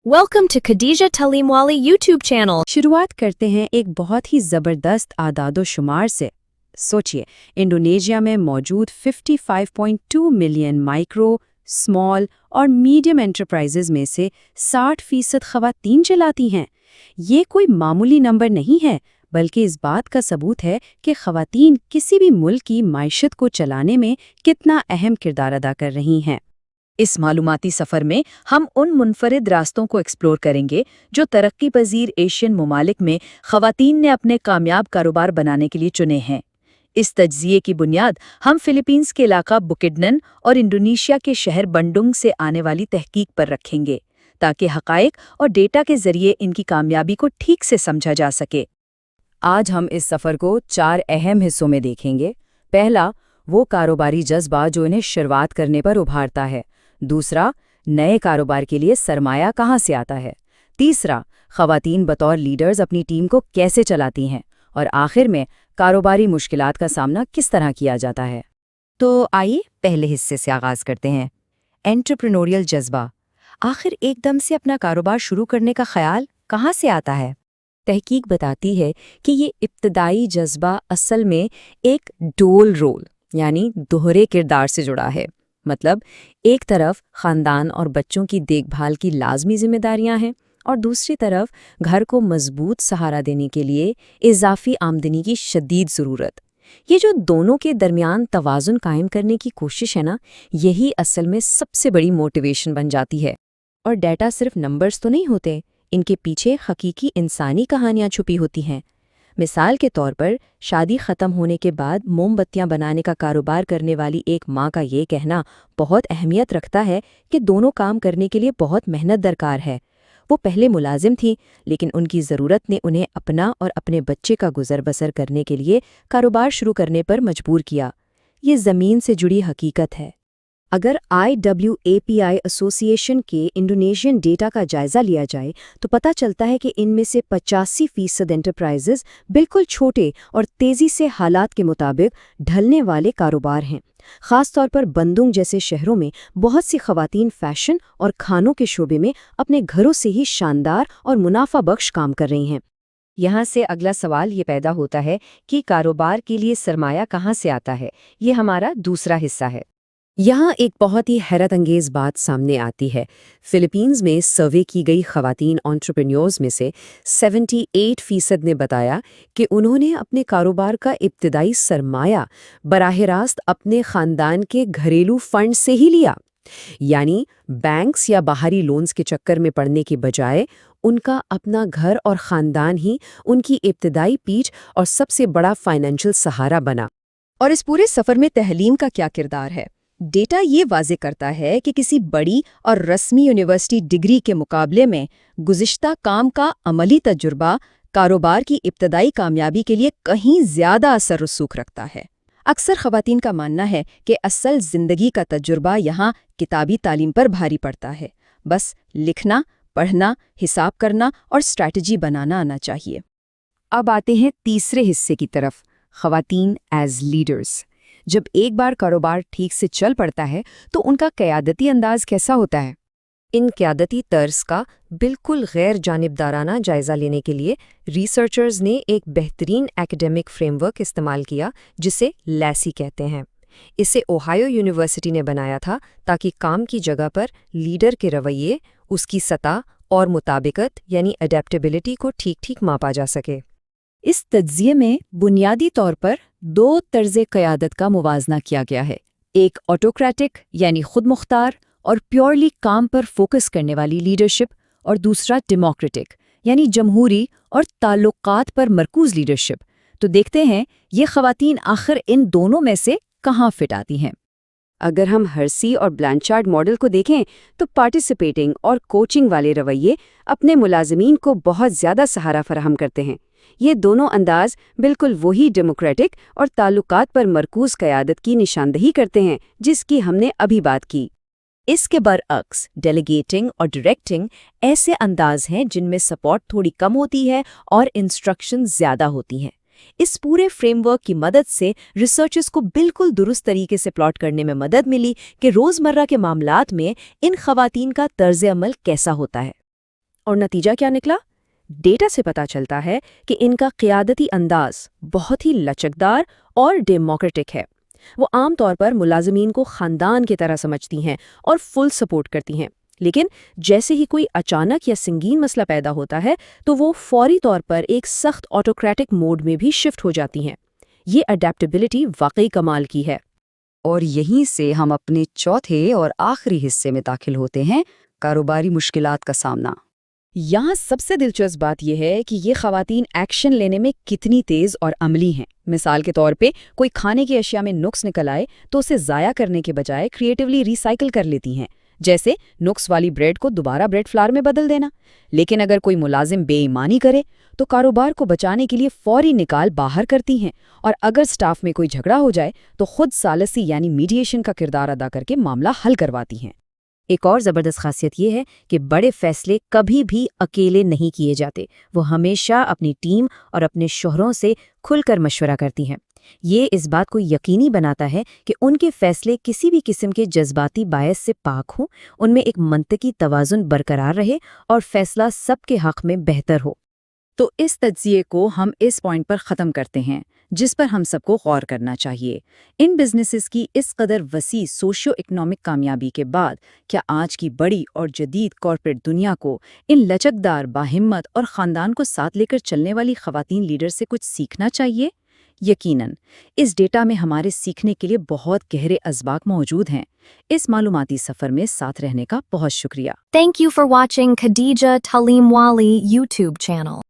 Welcome to Khadija Talimwali YouTube channel. शुरुआत करते हैं एक बहुत ही ज़बरदस्त आदादो शुमार से। सोचिए, इंडोनेशिया में मौजूद 55.2 मिलियन माइक्रो, स्मॉल और मीडियम एंटरप्राइजेज में से 60% ख़वातीन चलाती हैं। ये कोई मामूली नंबर नहीं है, बल्कि इस बात का सबूत है कि ख़वातीन किसी भी मुल्क की माइशत को चलाने में कितना अहम किरदार अदा कर रही हैं। इस मालूमाती सफ़र में हम उन मुनफरिद रास्तों को एक्सप्लोर करेंगे जो तरक्की पजीर एशियन ममालिक में ख़वातीन ने अपने कामयाब कारोबार बनाने के लिए चुने हैं। इस तज्ज़िये की बुनियाद हम फ़िलीपींस के इलाका बुकिडनन और इंडोनेशिया के शहर बंडुंग से आने वाली तहकीक पर रखेंगे, ताकि हक़ाइक़ और डेटा के ज़रिए इनकी कामयाबी को ठीक से समझा जा सके। आज हम इस सफ़र को 4 अहम हिस्सों में देखेंगे। पहला, वो कारोबारी जज्बा जो इन्हें शुरुआत करने पर उभारता है। दूसरा, नए कारोबार के लिए सरमाया कहाँ से आता है। तीसरा, ख़वातीन बतौर लीडर्स अपनी टीम को कैसे चलाती हैं। और आखिर में, कारोबारी मुश्किलात का सामना किस तरह किया जाता है। तो आइए पहले हिस्से से आगाज़ करते हैं। एंटरप्रेन्योरियल जज्बा। आखिर एकदम से अपना कारोबार शुरू करने का ख्याल कहाँ से आता है? तहकीक बताती है कि ये इब्तदाई जज्बा असल में एक डुअल रोल यानी दोहरे किरदार से जुड़ा है। मतलब, एक तरफ ख़ानदान और बच्चों की देखभाल की लाजमी जिम्मेदारियां हैं और दूसरी तरफ घर को मजबूत सहारा देने के लिए इजाफी आमदनी की शदीद ज़रूरत। ये जो दोनों के दरमियान तवाज़ुन कायम करने की कोशिश है ना, यही असल में सबसे बड़ी मोटिवेशन बन जाती है। और डेटा सिर्फ नंबर्स तो नहीं होते, इनके पीछे हकीकी इंसानी कहानियाँ छुपी होती हैं। मिसाल के तौर पर, शादी ख़त्म होने के बाद मोमबत्तियां बनाने का कारोबार करने वाली एक माँ का ये कहना बहुत अहमियत रखता है कि दोनों काम करने के लिए बहुत मेहनत दरकार है। वो पहले मुलाजिम थी, लेकिन उनकी ज़रूरत ने उन्हें अपना और अपने बच्चे का गुजर बसर करने के लिए कारोबार शुरू करने पर मजबूर किया। ये ज़मीन से जुड़ी हकीकत है। अगर IWAPI एसोसिएशन के इंडोनेशियन डेटा का जायज़ा लिया जाए तो पता चलता है कि इनमें से 85% एंटरप्राइजेज बिल्कुल छोटे और तेज़ी से हालात के मुताबिक ढलने वाले कारोबार हैं। ख़ास तौर पर बंदुंग जैसे शहरों में बहुत सी ख़वातीन फ़ैशन और खानों के शोबे में अपने घरों से ही शानदार और मुनाफा बख्श काम कर रही हैं। यहाँ से अगला सवाल ये पैदा होता है कि कारोबार के लिए सरमाया कहाँ से आता है। ये हमारा दूसरा हिस्सा है। यहाँ एक बहुत ही हैरत अंगेज़ बात सामने आती है। फ़िलीपींस में सर्वे की गई ख़वातीन एंटरप्रेन्योर्स में से 78% ने बताया कि उन्होंने अपने कारोबार का इब्तिदाई सरमाया बराह रास्त अपने ख़ानदान के घरेलू फंड से ही लिया। यानी बैंक्स या बाहरी लोन्स के चक्कर में पड़ने के बजाय उनका अपना घर और ख़ानदान ही उनकी इब्तिदाई पीठ और सबसे बड़ा फाइनेंशियल सहारा बना। और इस पूरे सफ़र में तहलीम का क्या किरदार है? डेटा ये वाज़े करता है कि किसी बड़ी और रस्मी यूनिवर्सिटी डिग्री के मुकाबले में गुज़िश्ता काम का अमली तजुर्बा कारोबार की इब्तदाई कामयाबी के लिए कहीं ज़्यादा असर रसूख रखता है। अक्सर ख़वातीन का मानना है कि असल ज़िंदगी का तजुर्बा यहाँ किताबी तालीम पर भारी पड़ता है। बस लिखना, पढ़ना, हिसाब करना और स्ट्रैटेजी बनाना आना चाहिए। अब आते हैं तीसरे हिस्से की तरफ, ख़वातीन एज लीडर्स। जब एक बार कारोबार ठीक से चल पड़ता है तो उनका क़यादती अंदाज कैसा होता है। इन क़यादती तर्ज का बिल्कुल गैर जानिबदाराना जायज़ा लेने के लिए रिसर्चर्स ने एक बेहतरीन एकेडमिक फ्रेमवर्क इस्तेमाल किया जिसे लैसी कहते हैं। इसे ओहायो यूनिवर्सिटी ने बनाया था ताकि काम की जगह पर लीडर के रवैये, उसकी सतह और मुताबिकत यानी अडेप्टेबिलिटी को ठीक-ठीक मापा जा सके। इस तज्ज़िये में बुनियादी तौर पर 2 तर्ज़े क़यादत का मुवाजना किया गया है। एक ऑटोक्रेटिक यानी खुद मुख्तार और प्योरली काम पर फोकस करने वाली लीडरशिप, और दूसरा डेमोक्रेटिक यानी जमहूरी और ताल्लुकात पर मरकूज़ लीडरशिप। तो देखते हैं ये ख़वातीन आखिर इन दोनों में से कहाँ फिट आती हैं। अगर हम हर्सी और ब्लैंचार्ड मॉडल को देखें तो पार्टिसिपेटिंग और कोचिंग वाले रवैये अपने मुलाजमीन को बहुत ज़्यादा सहारा फराहम करते हैं। ये दोनों अंदाज बिल्कुल वही डेमोक्रेटिक और ताल्लुकात पर मरकूज़ क़यादत की निशानदही करते हैं जिसकी हमने अभी बात की। इसके बरअक्स डेलीगेटिंग और डायरेक्टिंग ऐसे अंदाज हैं जिनमें सपोर्ट थोड़ी कम होती है और इंस्ट्रक्शन ज़्यादा होती हैं। इस पूरे फ्रेमवर्क की मदद से रिसर्चर्स को बिल्कुल दुरुस्त तरीके से प्लॉट करने में मदद मिली कि रोज़मर्रा के मामलात में इन ख़वातीन का तर्ज़ अमल कैसा होता है। اور نتیجہ کیا نکلا؟ ڈیٹا سے پتہ چلتا ہے کہ ان کا قیادتی انداز بہت ہی لچکدار اور ڈیموکریٹک ہے۔ وہ عام طور پر ملازمین کو خاندان کی طرح سمجھتی ہیں اور فل سپورٹ کرتی ہیں، لیکن جیسے ہی کوئی اچانک یا سنگین مسئلہ پیدا ہوتا ہے تو وہ فوری طور پر ایک سخت آٹوکریٹک موڈ میں بھی شفٹ ہو جاتی ہیں۔ یہ اڈیپٹیبلٹی واقعی کمال کی ہے۔ اور یہیں سے ہم اپنے چوتھے اور آخری حصے میں داخل ہوتے ہیں، کاروباری مشکلات کا سامنا۔ یہاں سب سے دلچسپ بات یہ ہے کہ یہ خواتین ایکشن لینے میں کتنی تیز اور عملی ہیں۔ مثال کے طور پہ کوئی کھانے کی اشیاء میں نقص نکل آئے تو اسے ضائع کرنے کے بجائے کریٹیولی ریسائیکل کر لیتی ہیں، جیسے نقص والی بریڈ کو دوبارہ بریڈ فلار میں بدل دینا۔ لیکن اگر کوئی ملازم بے ایمانی کرے تو کاروبار کو بچانے کے لیے فوری نکال باہر کرتی ہیں، اور اگر سٹاف میں کوئی جھگڑا ہو جائے تو خود ثالثی یعنی میڈیشن کا کردار ادا کر کے معاملہ حل کرواتی ہیں۔ ایک اور زبردست خاصیت یہ ہے کہ بڑے فیصلے کبھی بھی اکیلے نہیں کیے جاتے، وہ ہمیشہ اپنی ٹیم اور اپنے شوہروں سے کھل کر مشورہ کرتی ہیں۔ یہ اس بات کو یقینی بناتا ہے کہ ان کے فیصلے کسی بھی قسم کے جذباتی باعث سے پاک ہوں، ان میں ایک منطقی توازن برقرار رہے اور فیصلہ سب کے حق میں بہتر ہو۔ تو اس تجزیے کو ہم اس پوائنٹ پر ختم کرتے ہیں جس پر ہم سب کو غور کرنا چاہیے۔ ان بزنسز کی اس قدر وسیع سوشیو اکنامک کامیابی کے بعد کیا آج کی بڑی اور جدید کارپوریٹ دنیا کو ان لچکدار، باہمت اور خاندان کو ساتھ لے کر چلنے والی خواتین لیڈر سے کچھ سیکھنا چاہیے؟ یقیناً اس ڈیٹا میں ہمارے سیکھنے کے لیے بہت گہرے اسباق موجود ہیں۔ اس معلوماتی سفر میں ساتھ رہنے کا بہت شکریہ۔ Thank you for watching Khadija Talimwali YouTube channel.